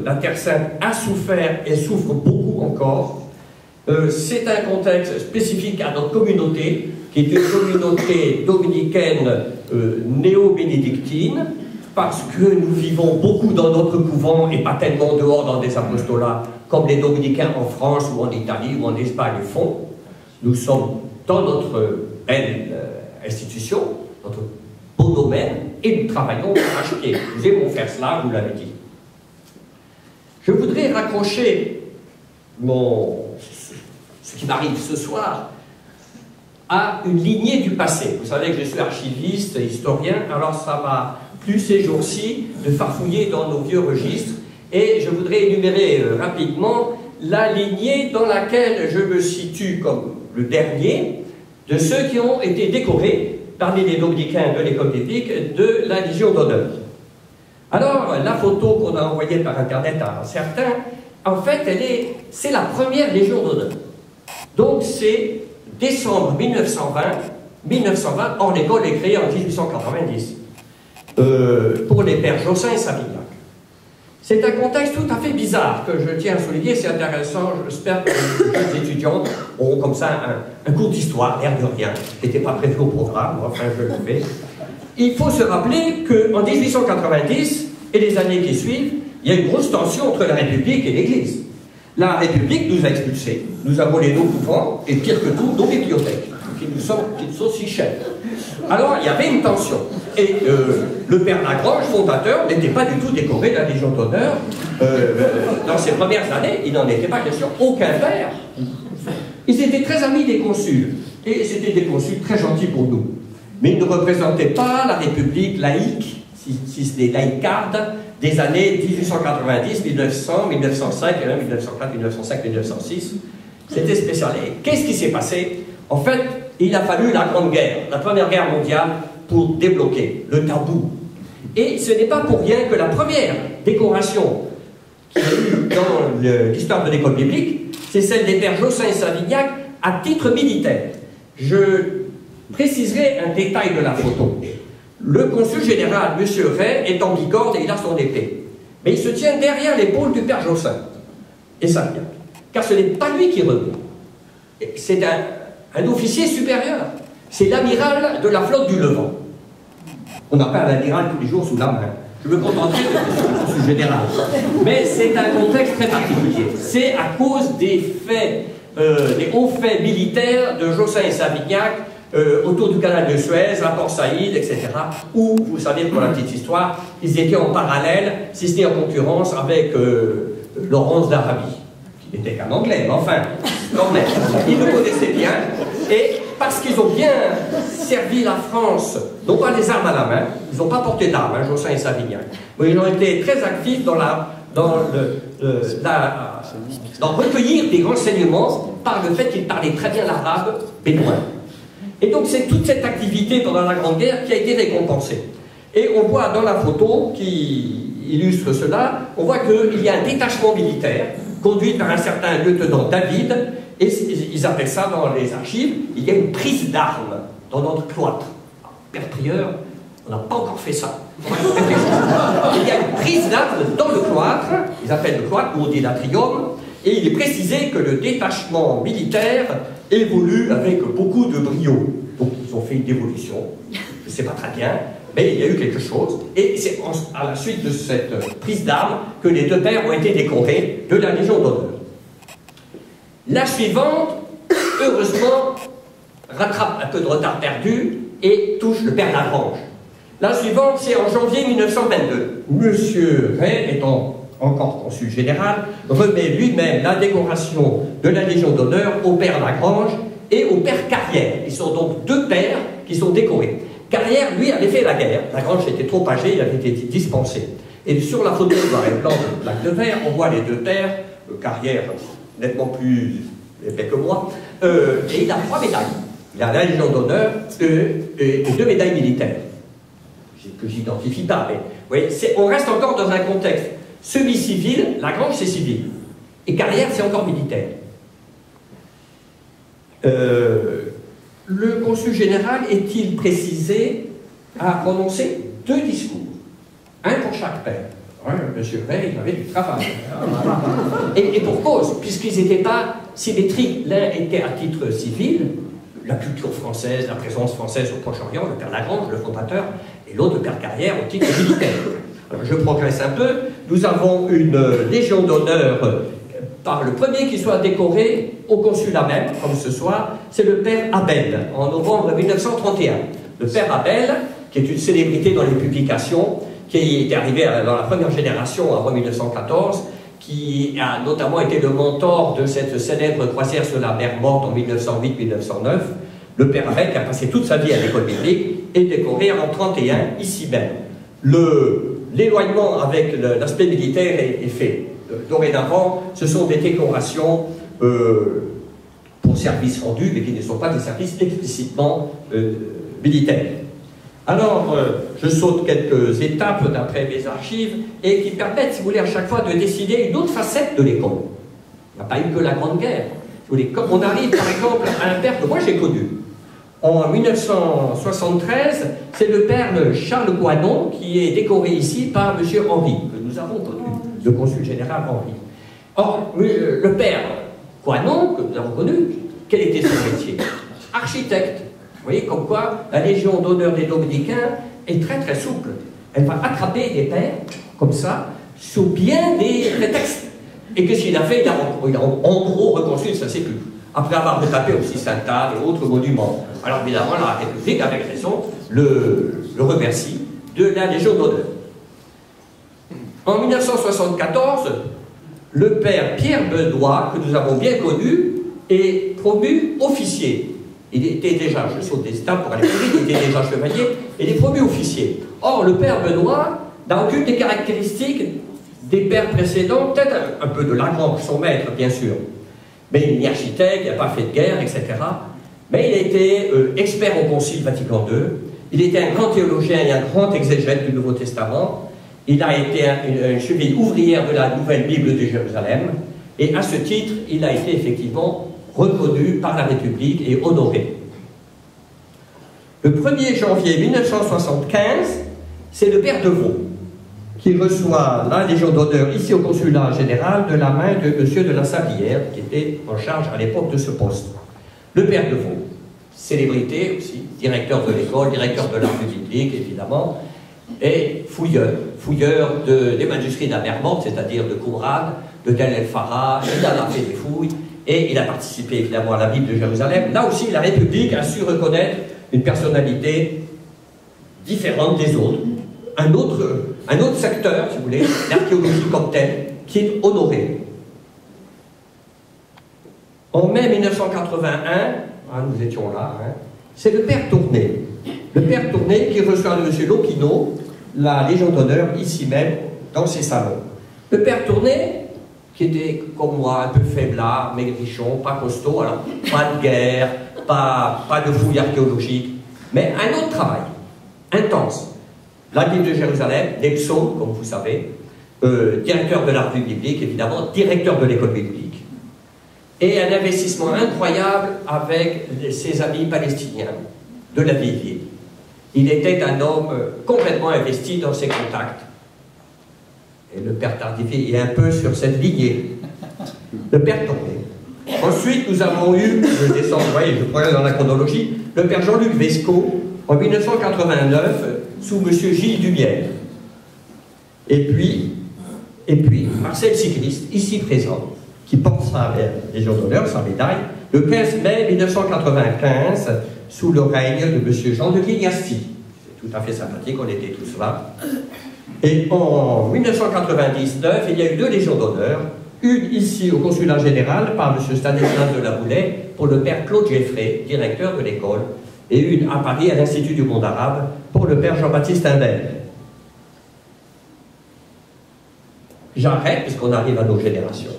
la Terre Sainte a souffert et souffre beaucoup encore. C'est un contexte spécifique à notre communauté, qui est une communauté dominicaine néo-bénédictine, parce que nous vivons beaucoup dans notre couvent et pas tellement dehors dans des apostolats, comme les dominicains en France ou en Italie ou en Espagne font. Nous sommes dans notre belle institution, notre beau domaine, et nous travaillons arrache-pied. Nous aimons faire cela, vous l'avez dit. Je voudrais raccrocher ce qui m'arrive ce soir à une lignée du passé. Vous savez que je suis archiviste, historien, alors ça m'a plu ces jours-ci de farfouiller dans nos vieux registres, et je voudrais énumérer rapidement la lignée dans laquelle je me situe comme le dernier de ceux qui ont été décorés parmi les dominicains de l'école biblique de la Légion d'honneur. Alors, la photo qu'on a envoyée par Internet à certains, en fait, c'est la première Légion d'honneur. Donc, c'est décembre 1920, or l'école est créée en 1890, pour les pères Jossin et Savignac. C'est un contexte tout à fait bizarre que je tiens à souligner, c'est intéressant, j'espère que les étudiants auront comme ça un cours d'histoire, l'air de rien, qui n'était pas prévu au programme, enfin je le fais. Il faut se rappeler qu'en 1890 et les années qui suivent, il y a une grosse tension entre la République et l'Église. La République nous a expulsés, nous a volé nos couvents, et pire que tout, nos bibliothèques, qui nous sont si chères. Alors, il y avait une tension. Et le père Lagrange, fondateur, n'était pas du tout décoré de la Légion d'honneur. Dans ses premières années, il n'en était pas question. Aucun père. Ils étaient très amis des consuls. Et c'était des consuls très gentils pour nous. Mais ils ne représentaient pas la République laïque, si ce n'est laïcarde, des années 1890, 1900, 1905, et même 1904, 1905, 1906. C'était spécial. Et qu'est-ce qui s'est passé? En fait, il a fallu la Grande Guerre, la Première Guerre mondiale, pour débloquer le tabou. Et ce n'est pas pour rien que la première décoration qu'il y a eu dans l'histoire de l'école biblique, c'est celle des pères Jossin et Savignac à titre militaire. Je préciserai un détail de la photo. Le consul général, M. Ray, est en bigorne et il a son épée. Mais il se tient derrière l'épaule du père Jossin et Savignac. Car ce n'est pas lui qui remet. C'est un officier supérieur. C'est l'amiral de la flotte du Levant. On n'a pas un amiral tous les jours sous la main. Je me contenterai de ce général. Mais c'est un contexte très particulier. C'est à cause des faits, des hauts faits militaires de Jossin et Savignac autour du canal de Suez, à Port Saïd, etc. Où, vous savez, pour la petite histoire, ils étaient en parallèle, si ce n'est en concurrence avec Laurence d'Arabie, qui n'était qu'un Anglais, mais enfin, quand même, ils le connaissaient bien. Et parce qu'ils ont bien servi la France, non pas les armes à la main, ils n'ont pas porté d'armes, hein, Jossin et Savignac, mais ils ont été très actifs dans recueillir des renseignements par le fait qu'ils parlaient très bien l'arabe bédouin. Et donc c'est toute cette activité pendant la Grande Guerre qui a été récompensée. Et on voit dans la photo qui illustre cela, on voit qu'il y a un détachement militaire conduit par un certain lieutenant David. Et ils appellent ça dans les archives, il y a une prise d'armes dans notre cloître. Père prieur, on n'a pas encore fait ça. Il y a une prise d'armes dans le cloître, ils appellent le cloître, ou on dit l'atrium, et il est précisé que le détachement militaire évolue avec beaucoup de brio. Donc ils ont fait une dévolution, je ne sais pas très bien, mais il y a eu quelque chose, et c'est à la suite de cette prise d'armes que les deux pères ont été décorés de la Légion d'honneur. La suivante, heureusement, rattrape un peu de retard perdu et touche le père Lagrange. La suivante, c'est en janvier 1922. Monsieur Ray, étant encore consul général, remet lui-même la décoration de la Légion d'honneur au père Lagrange et au père Carrière. Ils sont donc deux pères qui sont décorés. Carrière, lui, avait fait la guerre. Lagrange était trop âgé, il avait été dispensé. Et sur la photo noir et blanc de plaque de verre, on voit les deux pères, Carrière nettement plus épais que moi, et il a 3 médailles. Il a la Légion d'honneur et 2 médailles militaires, que j'identifie pas, mais vous voyez, on reste encore dans un contexte semi-civil, Lagrange c'est civil, et Carrière c'est encore militaire. Le consul général est-il précisé à prononcer 2 discours, un pour chaque père. Ouais, monsieur Ray, il avait du travail. Et pour cause, puisqu'ils n'étaient pas symétriques. L'un était à titre civil, la culture française, la présence française au Proche-Orient, le père Lagrange, le fondateur, et l'autre, le père Carrière, au titre militaire. Alors, je progresse un peu. Nous avons une légion d'honneur par le premier qui soit décoré au consulat même, comme ce soir, c'est le père Abel, en novembre 1931. Le père Abel, qui est une célébrité dans les publications, qui est arrivé dans la première génération avant 1914, qui a notamment été le mentor de cette célèbre croisière sur la mer Morte en 1908-1909. Le père Abel, qui a passé toute sa vie à l'école biblique, est décoré en 1931, ici même. L'éloignement avec l'aspect militaire est fait. Dorénavant, ce sont des décorations pour services rendus, mais qui ne sont pas des services explicitement militaires. Alors, je saute quelques étapes d'après mes archives et qui permettent, si vous voulez, à chaque fois de dessiner une autre facette de l'école. Il n'y a pas eu que la Grande Guerre. Si vous voulez, comme on arrive, par exemple, à un père que moi j'ai connu. En 1973, c'est le père Charles Coinon qui est décoré ici par M. Henry, que nous avons connu, le consul général Henry. Or, le père Coinon, que nous avons connu, quel était son métier? Architecte. Vous voyez, comme quoi la Légion d'honneur des Dominicains est très très souple. Elle va attraper des pères, comme ça, sous bien des prétextes. Et qu'est-ce qu'il a fait? Il a en gros reconstruit sa sépulcre, après avoir retapé aussi Sainte-Anne et autres monuments. Alors évidemment, la République, avec raison, le remercie de la Légion d'honneur. En 1974, le père Pierre Bedois, que nous avons bien connu, est promu officier. Il était déjà, je saute des étapes pour aller plus vite, il était déjà chevalier, et il est promu officier. Or, le père Benoît n'a aucune des caractéristiques des pères précédents, peut-être un peu de Lagrange, son maître, bien sûr. Mais il n'est architecte, il n'a pas fait de guerre, etc. Mais il a été expert au Concile Vatican II, il était un grand théologien et un grand exégète du Nouveau Testament, il a été une cheville ouvrière de la Nouvelle Bible de Jérusalem, et à ce titre, il a été effectivement reconnu par la République et honoré. Le 1er janvier 1975, c'est le père Deveau qui reçoit la Légion d'honneur ici au consulat général de la main de M. de la Sablière, qui était en charge à l'époque de ce poste. Le père Deveau, célébrité aussi, directeur de l'école, directeur de l'art biblique évidemment, et fouilleur des manuscrits de la mer Morte, c'est-à-dire de Qumran, de Tel el-Farah, il a fait des fouilles, et il a participé évidemment à la Bible de Jérusalem. Là aussi, la République a su reconnaître une personnalité différente des autres. Un autre secteur, si vous voulez, l'archéologie comme telle, qui est honoré. En mai 1981, nous étions là, c'est le père Tourné. Le père Tourné qui reçoit de M. Loquino la Légion d'honneur ici même, dans ses salons. Le père Tourné, qui était comme moi, un peu faiblard, maigrichon, pas costaud, alors pas de guerre, pas de fouilles archéologiques, mais un autre travail, intense. La Bible de Jérusalem, les psaumes, comme vous savez, directeur de l'art biblique, évidemment, directeur de l'école biblique, et un investissement incroyable avec ses amis palestiniens de la vieille ville. Il était un homme complètement investi dans ses contacts. Et le père Tardivi est un peu sur cette lignée. Le père Tourné. Ensuite, nous avons eu, je descends, vous voyez, je progresse dans la chronologie, le père Jean-Luc Vesco, en 1989, sous M. Gilles Dumière. Et puis, Marcel Cycliste, ici présent, qui porte sa Légion d'honneur, sa médaille, le 15 mai 1995, sous le règne de M. Jean de Guignasti. C'est tout à fait sympathique, on était tous là. Et en 1999, il y a eu 2 Légions d'honneur, une ici au consulat général par M. Stanislas de la Boulay pour le père Claude Geffrey, directeur de l'école, et une à Paris à l'Institut du monde arabe pour le père Jean-Baptiste Imbert. J'arrête puisqu'on arrive à nos générations.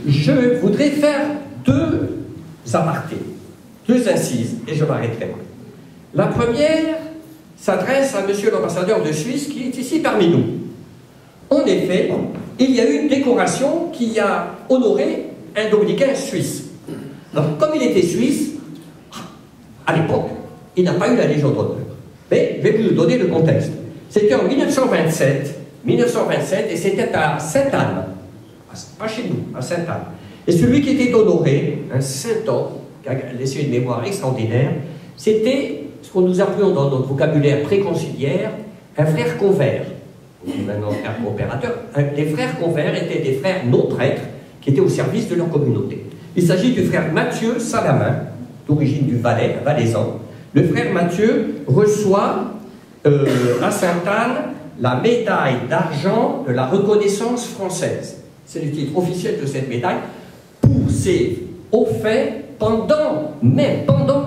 Je voudrais faire 2 apartés, 2 incises, et je m'arrêterai. La première s'adresse à monsieur l'ambassadeur de Suisse qui est ici parmi nous. En effet, il y a eu une décoration qui a honoré un dominicain suisse. Alors, comme il était suisse, à l'époque, il n'a pas eu la Légion d'honneur. Mais je vais vous donner le contexte. C'était en 1927 1927, et c'était à Sainte-Anne, pas chez nous, à Sainte-Anne. Et celui qui était honoré, un saint homme, qui a laissé une mémoire extraordinaire, c'était ce que nous appelions dans notre vocabulaire préconciliaire un frère convert. Maintenant, frère coopérateur. Les frères convers étaient des frères non prêtres qui étaient au service de leur communauté. Il s'agit du frère Mathieu Salamin, d'origine du Valais, valaisan. Le frère Mathieu reçoit à Sainte-Anne la médaille d'argent de la reconnaissance française. C'est le titre officiel de cette médaille pour ses hauts faits pendant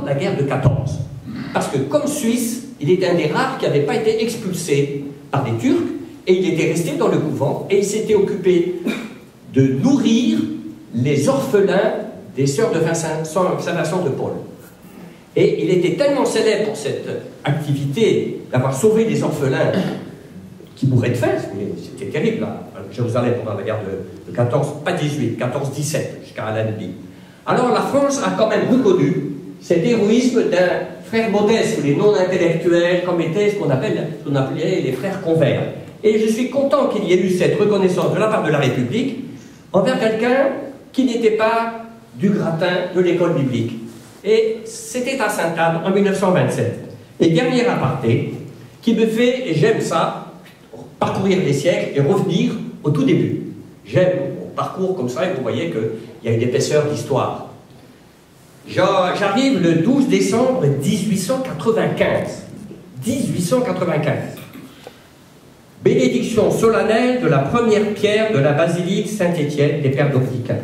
la guerre de 14. Parce que comme Suisse, il était un des rares qui n'avait pas été expulsé par les Turcs et il était resté dans le couvent et il s'était occupé de nourrir les orphelins des sœurs de Saint-Vincent de Paul. Et il était tellement célèbre pour cette activité d'avoir sauvé les orphelins qui mouraient de faim, c'était terrible là, à Jérusalem pendant la guerre de 14, pas 18, 14-17, jusqu'à Al-Anbi. Alors la France a quand même reconnu cet héroïsme d'un frère modeste, les non-intellectuels, comme étaient ce qu'on appelait les frères convers. Et je suis content qu'il y ait eu cette reconnaissance de la part de la République envers quelqu'un qui n'était pas du gratin de l'école biblique. Et c'était à Sainte-Anne en 1927. Et dernier aparté, qui me fait, et j'aime ça, parcourir les siècles et revenir au tout début. J'aime mon parcours comme ça et vous voyez qu'il y a une épaisseur d'histoire. J'arrive le 12 décembre 1895. 1895. Bénédiction solennelle de la première pierre de la basilique Saint-Étienne des Pères dominicains.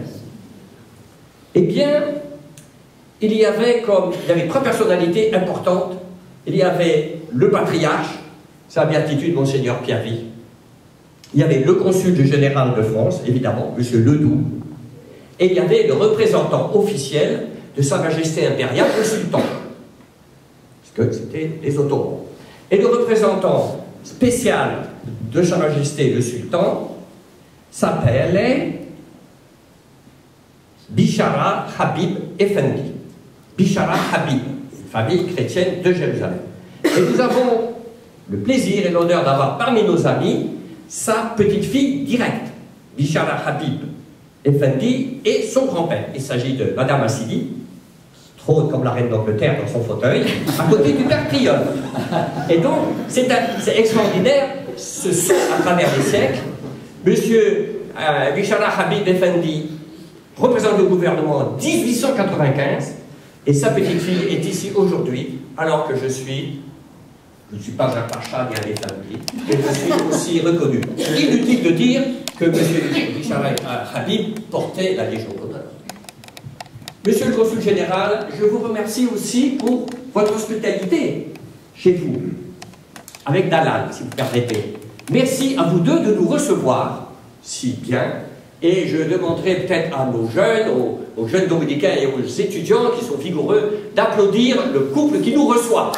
Eh bien, il y avait trois personnalités importantes. Il y avait le patriarche, sa béatitude, Monseigneur Piavi. Il y avait le consul général de France, évidemment, M. Ledoux. Et il y avait le représentant officiel de Sa Majesté impériale, le sultan. Parce que c'était les Ottomans. Et le représentant spécial de Sa Majesté le sultan s'appelait Bishara Habib Effendi. Bishara Habib, une famille chrétienne de Jérusalem. Et nous avons le plaisir et l'honneur d'avoir parmi nos amis sa petite-fille directe, Bishara Habib Effendi, et son grand-père. Il s'agit de Madame Assili, trop haute comme la reine d'Angleterre dans son fauteuil, à côté du père Crillon. Et donc, c'est extraordinaire, ce saut à travers les siècles. Monsieur Bishara Habib Effendi représente le gouvernement en 1895, et sa petite-fille est ici aujourd'hui, alors que je ne suis pas un pacha ni un établi, et je suis aussi reconnu. Inutile de dire que M. Bishara Habib portait la Légion d'honneur. Monsieur le consul général, je vous remercie aussi pour votre hospitalité chez vous, avec Dalal, si vous permettez. Merci à vous deux de nous recevoir si bien, et je demanderai peut-être à nos jeunes, aux jeunes dominicains et aux étudiants qui sont vigoureux, d'applaudir le couple qui nous reçoit.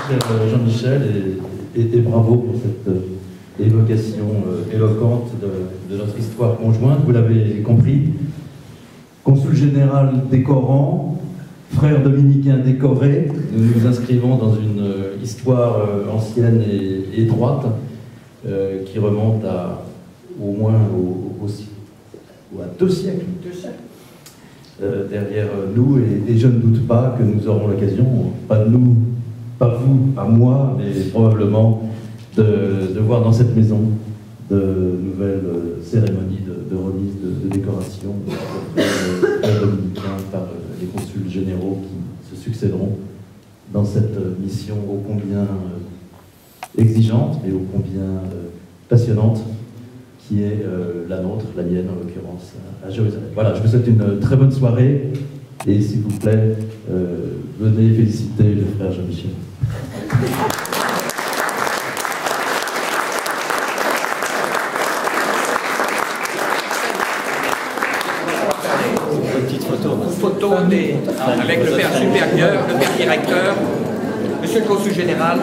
Cher Jean-Michel, et bravo pour cette évocation éloquente de notre histoire conjointe. Vous l'avez compris, consul général décorant, frère dominicain décoré, nous nous inscrivons dans une histoire ancienne et étroite qui remonte au moins à 2 siècles. Derrière nous, et je ne doute pas que nous aurons l'occasion, pas nous, pas vous, pas moi, mais probablement de voir dans cette maison de nouvelles cérémonies de remise de décoration dominicains par les consuls généraux qui se succéderont dans cette mission ô combien exigeante et ô combien passionnante qui est la nôtre, la mienne en l'occurrence, à Jérusalem. Voilà, je vous souhaite une très bonne soirée et s'il vous plaît, venez féliciter le frère Jean-Michel. Une photo avec le père supérieur, le père directeur, monsieur le consul général.